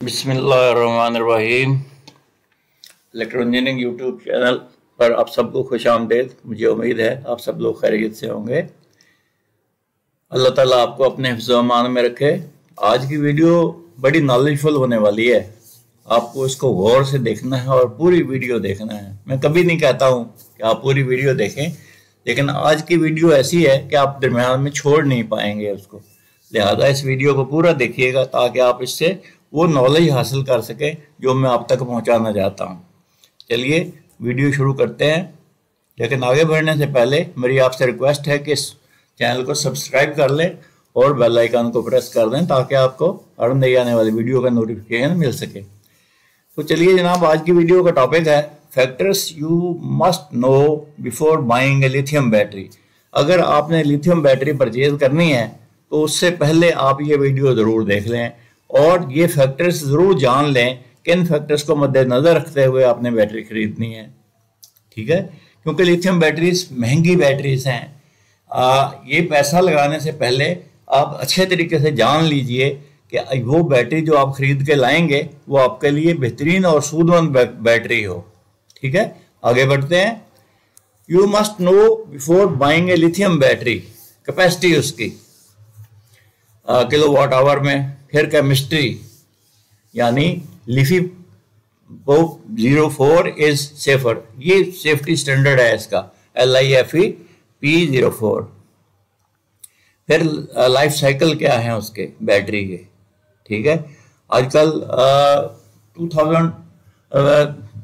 बिस्मिल्लाहिर्रहमानिर्रहीम। Electro engineering YouTube channel पर आप सबको खुश आमदीद। मुझे उम्मीद है आप सब लोग खैरियत से होंगे। अल्लाह ताला आपको अपने हिफ्ज़-ओ-अमान में रखे। आज की वीडियो बड़ी नॉलेजफुल होने वाली है। आपको इसको गौर से देखना है और पूरी वीडियो देखना है। मैं कभी नहीं कहता हूँ कि आप पूरी वीडियो देखें, लेकिन आज की वीडियो ऐसी है कि आप दरम्यान में छोड़ नहीं पाएंगे उसको। लिहाजा इस वीडियो को पूरा देखिएगा ताकि आप इससे वो नॉलेज हासिल कर सकें जो मैं आप तक पहुंचाना चाहता हूं। चलिए वीडियो शुरू करते हैं, लेकिन आगे बढ़ने से पहले मेरी आपसे रिक्वेस्ट है कि इस चैनल को सब्सक्राइब कर लें और बेल आइकन को प्रेस कर दें ताकि आपको हर नई आने वाली वीडियो का नोटिफिकेशन मिल सके। तो चलिए जनाब, आज की वीडियो का टॉपिक है factors you must know before buying A lithium battery. अगर आपने लिथियम बैटरी परचेज करनी है तो उससे पहले आप ये वीडियो ज़रूर देख लें और ये फैक्टर्स ज़रूर जान लें किन फैक्टर्स को मद्देनज़र रखते हुए आपने बैटरी खरीदनी है। ठीक है, क्योंकि लिथियम बैटरीज महंगी बैटरीज हैं। ये पैसा लगाने से पहले आप अच्छे तरीके से जान लीजिए कि वो बैटरी जो आप खरीद के लाएंगे वो आपके लिए बेहतरीन और सूदमंद बैटरी हो। ठीक है, आगे बढ़ते हैं। You must know before buying A lithium battery, capacity उसकी किलोवाट आवर में। फिर केमिस्ट्री यानी LiFePO04 इज सेफर, ये सेफ्टी स्टैंडर्ड है इसका, LiFeP04। फिर लाइफ साइकिल क्या है उसके बैटरी के। ठीक है, आजकल 2000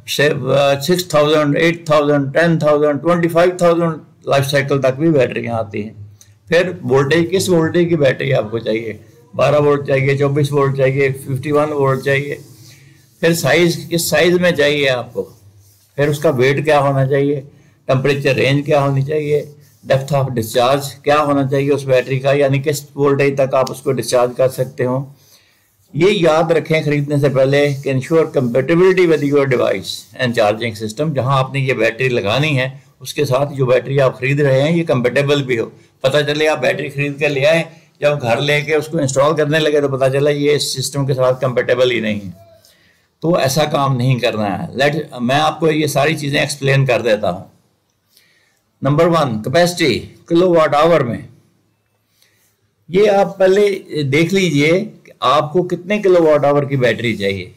6000 8000 10,000 25,000 लाइफ साइकिल तक भी बैटरियाँ आती हैं। फिर वोल्टेज, किस वोल्टेज की बैटरी आपको चाहिए, 12 वोल्ट चाहिए, 24 वोल्ट चाहिए, 51 वोल्ट चाहिए। फिर साइज, किस साइज में चाहिए आपको। फिर उसका वेट क्या होना चाहिए, टेम्परेचर रेंज क्या होनी चाहिए, डेप्थ ऑफ डिस्चार्ज क्या होना चाहिए उस बैटरी का, यानी किस वोल्टेज तक आप उसको डिस्चार्ज कर सकते हो। ये याद रखें खरीदने से पहले कि ensure compatibility with your device and charging system. जहां आपने ये बैटरी लगानी है उसके साथ जो बैटरी आप खरीद रहे हैं ये कंपेटेबल भी हो। पता चले आप बैटरी खरीद के ले आए, जब घर लेके उसको इंस्टॉल करने लगे तो पता चला ये इस सिस्टम के साथ कंपेटेबल ही नहीं है। तो ऐसा काम नहीं करना है। मैं आपको ये सारी चीज़ें एक्सप्लेन कर देता हूँ। नंबर 1, कैपेसिटी किलोवाट आवर में। ये आप पहले देख लीजिए कि आपको कितने किलोवाट आवर की बैटरी चाहिए।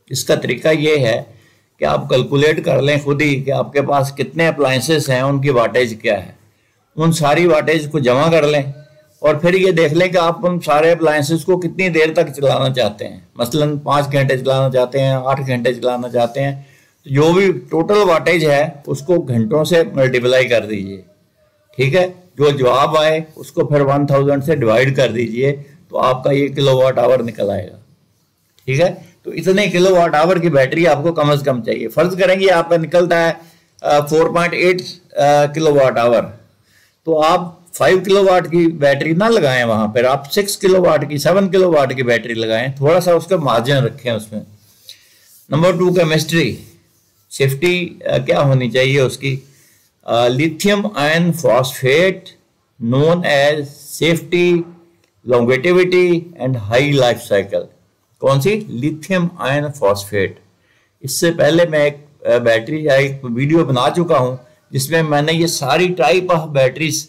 इसका तरीका ये है कि आप कैलकुलेट कर लें खुद ही कि आपके पास कितने अप्लायंसेस हैं, उनकी वाटेज क्या है। उन सारी वाटेज को जमा कर लें और फिर ये देख लें कि आप उन सारे अप्लायंसेस को कितनी देर तक चलाना चाहते हैं। मसलन 5 घंटे चलाना चाहते हैं, 8 घंटे चलाना चाहते हैं, तो जो भी टोटल वाटेज है उसको घंटों से मल्टीप्लाई कर दीजिए। ठीक है, जो जवाब आए उसको फिर 1000 से डिवाइड कर दीजिए तो आपका ये किलोवाट आवर निकल आएगा। ठीक है, तो इतने किलोवाट आवर की बैटरी आपको कम से कम चाहिए। फर्ज करेंगे आपका निकलता है 4.8 किलोवाट आवर, तो आप 5 किलोवाट की बैटरी ना लगाएं, वहां पर आप 6 किलोवाट की, 7 किलोवाट की बैटरी लगाएं। थोड़ा सा उसका मार्जिन रखें उसमें। नंबर 2, केमिस्ट्री, सेफ्टी क्या होनी चाहिए उसकी। Lithium ion phosphate known as safety, longevity and high life cycle. कौन सी, लिथियम आयन फॉस्फेट। इससे पहले मैं एक बैटरी या एक वीडियो बना चुका हूं जिसमें मैंने ये सारी type of batteries,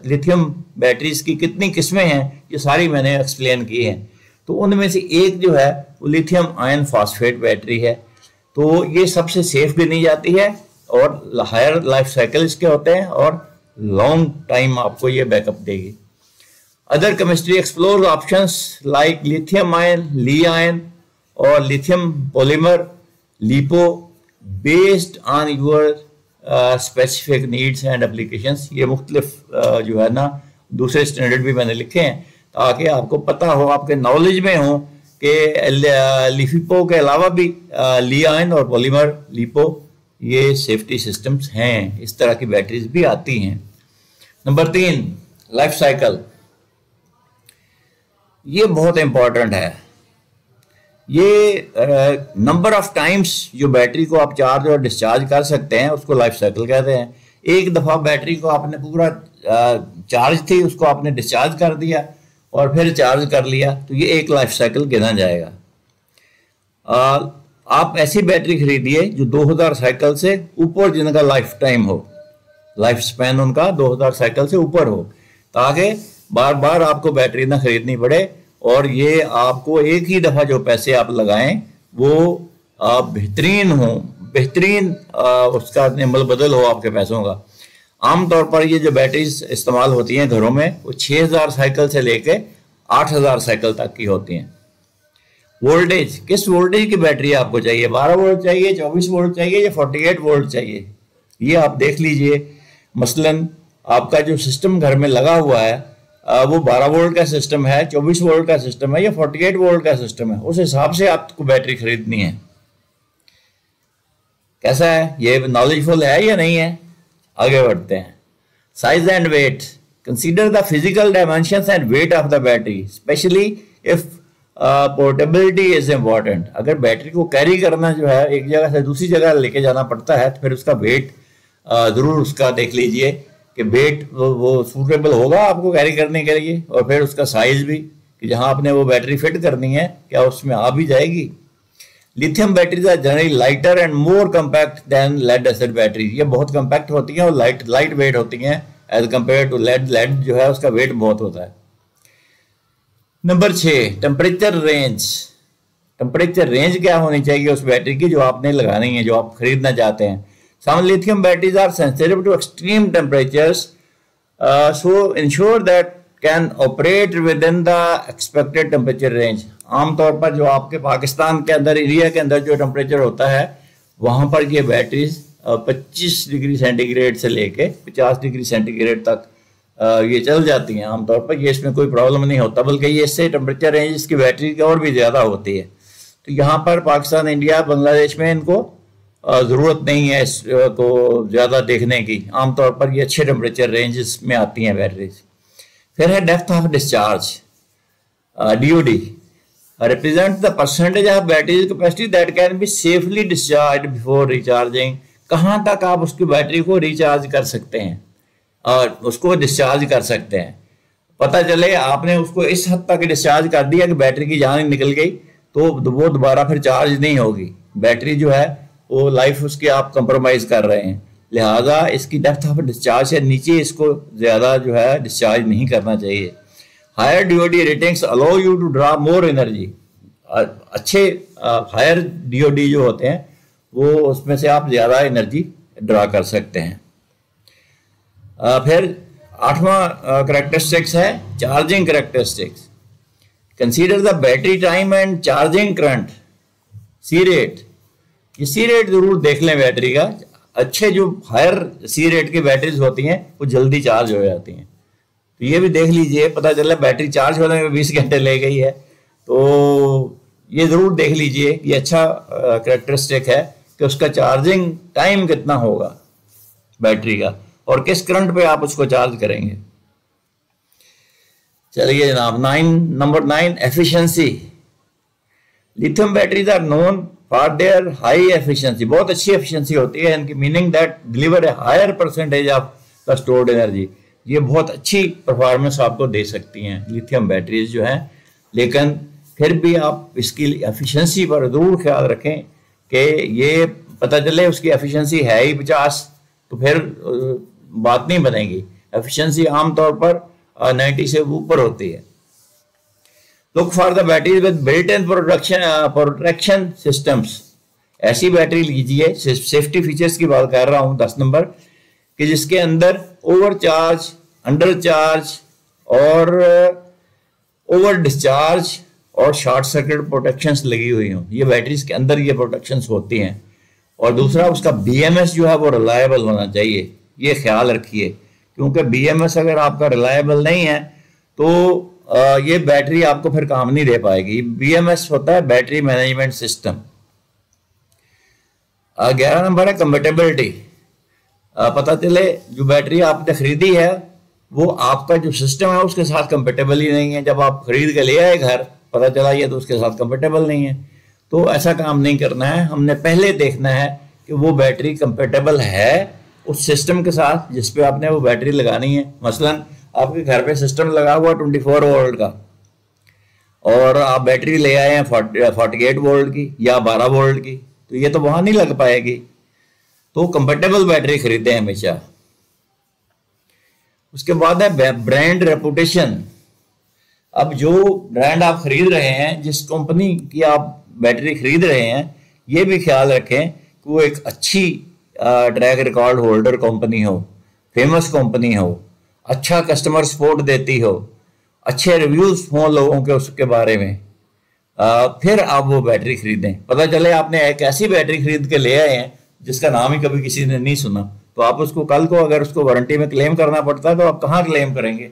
lithium batteries की कितनी किस्में हैं ये सारी मैंने एक्सप्लेन की हैं। तो उनमें से एक जो है वो लिथियम आयन फॉस्फेट बैटरी है। तो ये सबसे सेफ भी नहीं जाती है और हायर लाइफ साइकिल इसके होते हैं और लॉन्ग टाइम आपको ये बैकअप देगी। Other chemistry explore options like lithium ion, Li ion और lithium polymer, LiPo, based on your specific needs and applications. ये मुख्तलिफ जो है ना दूसरे स्टैंडर्ड भी मैंने लिखे हैं ताकि आपको पता हो, आपके नॉलेज में हो कि लिफिपो के अलावा भी ली आयन और पॉलीमर, लिपो, ये सेफ्टी सिस्टम्स हैं। इस तरह की बैटरीज भी आती हैं। Number 3, life cycle. ये बहुत इंपॉर्टेंट है। ये नंबर ऑफ टाइम्स जो बैटरी को आप चार्ज और डिस्चार्ज कर सकते हैं उसको लाइफ साइकिल कहते हैं। एक दफ़ा बैटरी को आपने पूरा चार्ज थी उसको आपने डिस्चार्ज कर दिया और फिर चार्ज कर लिया तो ये एक लाइफ साइकिल गिना जाएगा। आप ऐसी बैटरी खरीदिए जो 2000 साइकिल से ऊपर, जिनका लाइफ टाइम हो, लाइफ स्पैन उनका 2000 साइकिल से ऊपर हो, ताकि बार बार आपको बैटरी ना खरीदनी पड़े और ये आपको एक ही दफ़ा जो पैसे आप लगाएं वो बेहतरीन हो, बेहतरीन उसका निमल बदल हो आपके पैसों का। आमतौर पर ये जो बैटरीज इस्तेमाल होती हैं घरों में वो 6000 साइकिल से लेके 8000 साइकिल तक की होती हैं। वोल्टेज, किस वोल्टेज की बैटरी आपको चाहिए? 12 वोल्ट चाहिए, 24 वोल्ट चाहिए या 48 वोल्ट चाहिए? ये आप देख लीजिए। मसलन आपका जो सिस्टम घर में लगा हुआ है वो 12 वोल्ट का सिस्टम है, 24 वोल्ट का सिस्टम है या 48 वोल्ट का सिस्टम है, उस हिसाब से आपको बैटरी खरीदनी है। कैसा है, ये नॉलेजफुल है या नहीं है? आगे बढ़ते हैं। Size and weight, consider the physical dimensions and weight of the battery, especially if portability is important. अगर बैटरी को कैरी करना जो है एक जगह से दूसरी जगह लेके जाना पड़ता है तो फिर उसका वेट ज़रूर उसका देख लीजिए कि वेट वो सूटेबल होगा आपको कैरी करने के लिए, और फिर उसका साइज भी कि जहां आपने वो बैटरी फिट करनी है क्या उसमें आ भी जाएगी। Lithium batteries are generally lighter and more compact than lead acid battery. ये बहुत कंपैक्ट होती हैं और लाइट वेट होती हैं as compare to lead. Lead जो है उसका वेट बहुत होता है। Number 6, temperature range. Temperature range क्या होनी चाहिए उस बैटरी की जो आपने लगानी है, जो आप खरीदना चाहते हैं। Some lithium batteries are sensitive to extreme temperatures, so ensure that can operate within the expected temperature range. आमतौर पर जो आपके पाकिस्तान के अंदर एरिया के अंदर जो टेम्परेचर होता है वहाँ पर ये बैटरीज 25 डिग्री सेंटीग्रेड से लेके 50 डिग्री सेंटीग्रेड तक ये चल जाती हैं आमतौर पर। ये इसमें कोई प्रॉब्लम नहीं होता, बल्कि ये इससे टेम्परेचर रेंज इसकी बैटरी की और भी ज़्यादा होती है। तो यहाँ पर पाकिस्तान, इंडिया, बांग्लादेश में इनको ज़रूरत नहीं है इसको ज़्यादा देखने की। आमतौर पर ये अच्छे टेम्परेचर रेंजेस में आती हैं बैटरीज। फिर है depth of discharge, DOD represent the percentage of battery capacity that can be safely discharge before recharging. कहाँ तक आप उसकी बैटरी को रिचार्ज कर सकते हैं और उसको डिस्चार्ज कर सकते हैं। पता चले आपने उसको इस हद तक डिस्चार्ज कर दिया कि बैटरी की जान निकल गई तो वो दोबारा फिर चार्ज नहीं होगी। बैटरी जो है वो लाइफ उसकी आप कंप्रोमाइज कर रहे हैं, लिहाजा इसकी डेप्थ ऑफ डिस्चार्ज से नीचे इसको ज़्यादा जो है डिस्चार्ज नहीं करना चाहिए। Higher DOD ratings allow you to draw more energy. अच्छे हायर DOD जो होते हैं वो उसमें से आप ज़्यादा एनर्जी ड्रा कर सकते हैं। फिर 8वां करेक्टरिस्टिक्स है charging characteristics. Consider the battery time and charging current, C rate. ये सी रेट जरूर देख लें बैटरी का। अच्छे जो हायर सी रेट की बैटरीज होती हैं वो जल्दी चार्ज हो जाती हैं, तो ये भी देख लीजिए। पता चला बैटरी चार्ज होने में 20 घंटे ले गई है तो ये जरूर देख लीजिए। ये अच्छा करेक्टरिस्टिक है कि उसका चार्जिंग टाइम कितना होगा बैटरी का और किस करंट पे आप उसको चार्ज करेंगे। चलिए जनाब, number 9 efficiency. Lithium batteries are known for their high efficiency. बहुत अच्छी एफिशिएंसी होती है इनकी, meaning that deliver a higher percentage of the stored energy. ये बहुत अच्छी परफॉर्मेंस आपको दे सकती हैं लिथियम बैटरीज जो हैं, लेकिन फिर भी आप इसकी एफिशिएंसी पर जरूर ख्याल रखें कि ये पता चले उसकी एफिशिएंसी है ही 50 तो फिर बात नहीं बनेगी। एफिशिएंसी आमतौर पर 90 से ऊपर होती है। Look for the battery with built in protection systems. ऐसी बैटरी लीजिए, सेफ्टी फीचर्स की बात कर रहा हूँ 10 नंबर, कि जिसके अंदर ओवर चार्ज, अंडर चार्ज और ओवर डिस्चार्ज और शॉर्ट सर्किट प्रोटेक्शंस लगी हुई हों। ये बैटरीज के अंदर ये प्रोटेक्शंस होती हैं। और दूसरा उसका BMS जो है वो रिलायबल होना चाहिए, ये ख्याल रखिए, क्योंकि BMS अगर आपका रिलायबल नहीं है तो ये बैटरी आपको फिर काम नहीं दे पाएगी। BMS होता है बैटरी मैनेजमेंट सिस्टम। 11 नंबर है कंपैटिबिलिटी। पता चले जो बैटरी आपने खरीदी है वो आपका जो सिस्टम है उसके साथ कंपैटिबल ही नहीं है। जब आप खरीद के ले आए घर, पता चला ये तो उसके साथ कंपैटिबल नहीं है। तो ऐसा काम नहीं करना है, हमने पहले देखना है कि वो बैटरी कंपैटिबल है उस सिस्टम के साथ जिस पे आपने वो बैटरी लगानी है। मसलन आपके घर पे सिस्टम लगा हुआ 24 वोल्ट का और आप बैटरी ले आए हैं 48 वोल्ट की या 12 वोल्ट की, तो ये तो वहां नहीं लग पाएगी। तो कंपैटिबल बैटरी खरीदें हमेशा। उसके बाद है ब्रांड रेपुटेशन। अब जो ब्रांड आप खरीद रहे हैं, जिस कंपनी की आप बैटरी खरीद रहे हैं, ये भी ख्याल रखें कि वो एक अच्छी ट्रैक रिकॉर्ड होल्डर कंपनी हो, फेमस कंपनी हो, अच्छा कस्टमर सपोर्ट देती हो, अच्छे रिव्यूज हों लोगों के उसके बारे में, फिर आप वो बैटरी खरीदें। पता चले आपने एक ऐसी बैटरी खरीद के ले आए हैं जिसका नाम ही कभी किसी ने नहीं सुना, तो आप उसको कल को अगर उसको वारंटी में क्लेम करना पड़ता है तो आप कहाँ क्लेम करेंगे।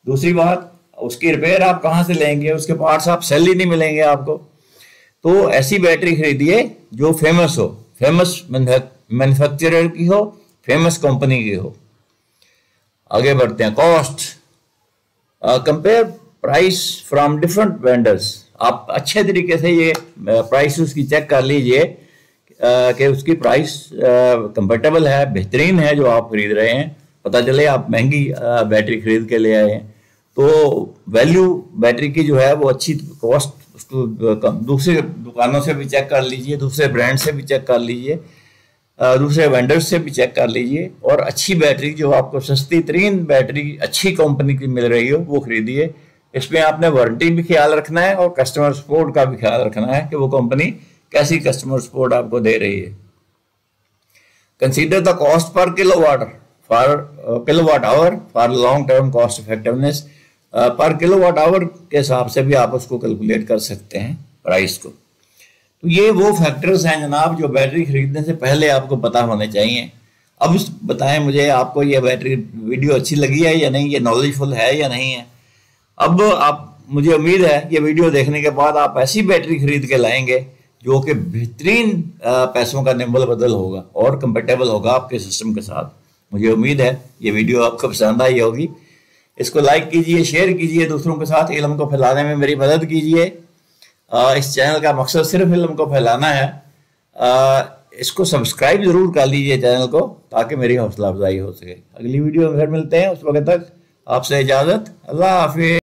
दूसरी बात, उसकी रिपेयर आप कहाँ से लेंगे, उसके पार्ट्स आप सेल ही नहीं मिलेंगे आपको। तो ऐसी बैटरी खरीदिए जो फेमस हो, फेमस मैन्युफैक्चरर की हो, फेमस कंपनी की हो। आगे बढ़ते हैं। Cost, compare price from different vendors. आप अच्छे तरीके से ये प्राइस उसकी चेक कर लीजिए कि उसकी प्राइस कंपेटेबल है, बेहतरीन है जो आप खरीद रहे हैं। पता चले आप महंगी बैटरी खरीद के ले आए हैं, तो वैल्यू बैटरी की जो है वो अच्छी, कॉस्ट उसको दूसरे दुकानों से भी चेक कर लीजिए, दूसरे ब्रांड से भी चेक कर लीजिए, दूसरे वेंडर्स से भी चेक कर लीजिए, और अच्छी बैटरी जो आपको सस्ती तरीन बैटरी अच्छी कंपनी की मिल रही हो वो खरीदिए। इसमें आपने वारंटी भी ख्याल रखना है और कस्टमर सपोर्ट का भी ख्याल रखना है कि वो कंपनी कैसी कस्टमर सपोर्ट आपको दे रही है। Consider the cost per kilowatt hour for long term cost effectiveness. पर किलोवाट आवर के हिसाब से भी आप उसको कैलकुलेट कर सकते हैं प्राइस को। तो ये वो फैक्टर्स हैं जनाब जो बैटरी खरीदने से पहले आपको पता होने चाहिए। अब बताएं मुझे, आपको ये बैटरी वीडियो अच्छी लगी है या नहीं, ये नॉलेजफुल है या नहीं है। अब आप, मुझे उम्मीद है ये वीडियो देखने के बाद आप ऐसी बैटरी खरीद के लाएंगे जो कि बेहतरीन पैसों का निम्बल बदल होगा और कंपेटेबल होगा आपके सिस्टम के साथ। मुझे उम्मीद है ये वीडियो आपको पसंद आई होगी। इसको लाइक कीजिए, शेयर कीजिए, दूसरों के साथ इल्म को फैलाने में मेरी मदद कीजिए। इस चैनल का मकसद सिर्फ इल्म को फैलाना है। इसको सब्सक्राइब जरूर कर लीजिए चैनल को, ताकि मेरी हौसला अफजाई हो सके। अगली वीडियो में फिर मिलते हैं, उस वक्त तक आपसे इजाज़त। अल्लाह हाफिज़।